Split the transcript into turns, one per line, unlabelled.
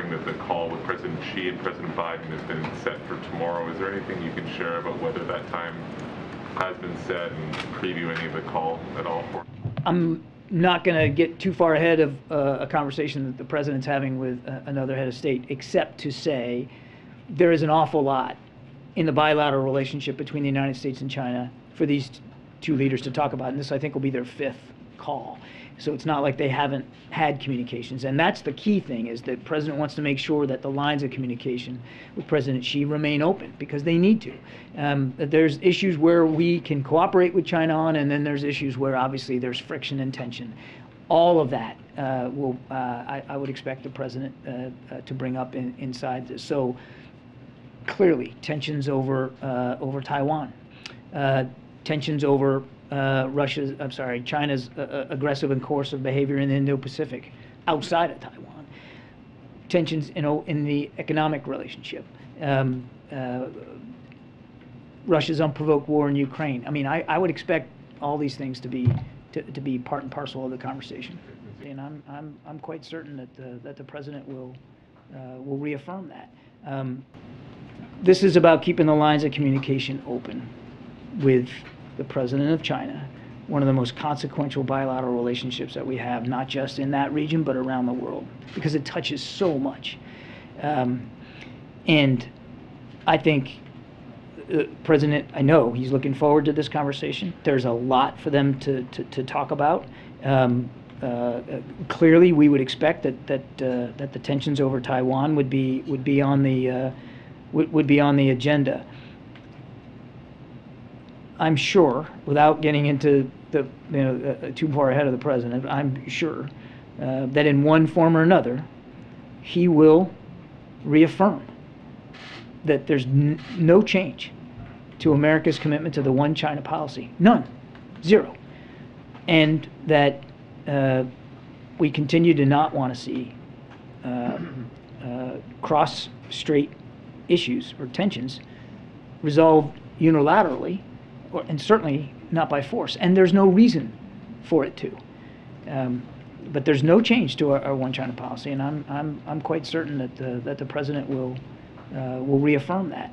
reporting that the call with President Xi and President Biden has been set for tomorrow. Is there anything you can share about whether that time has been set and preview any of the call at all?
I'm not going to get too far ahead of a conversation that the president's having with another head of state, except to say there is an awful lot in the bilateral relationship between the United States and China for these two leaders to talk about. And this, I think, will be their fifth call. So it's not like they haven't had communications. And that's the key thing, is that the president wants to make sure that the lines of communication with President Xi remain open, because they need to. There's issues where we can cooperate with China on, and then there's issues where obviously there's friction and tension. All of that I would expect the president to bring up inside this. So clearly, tensions over Taiwan, tensions over China's aggressive and coercive behavior in the Indo-Pacific, outside of Taiwan, tensions in the economic relationship, Russia's unprovoked war in Ukraine. I mean, I would expect all these things to be part and parcel of the conversation, and I'm quite certain that the president will reaffirm that. This is about keeping the lines of communication open with the president of China, one of the most consequential bilateral relationships that we have, not just in that region, but around the world, because it touches so much. And I think the president, I know he's looking forward to this conversation. There's a lot for them to talk about. Clearly, we would expect that the tensions over Taiwan would be on the agenda. I'm sure, without getting into too far ahead of the president, I'm sure that in one form or another, he will reaffirm that there's no change to America's commitment to the one China policy. None. Zero. And that we continue to not want to see cross-strait issues or tensions resolved unilaterally, and certainly not by force. And there's no reason for it to. But there's no change to our one China policy, and I'm quite certain that the president will reaffirm that.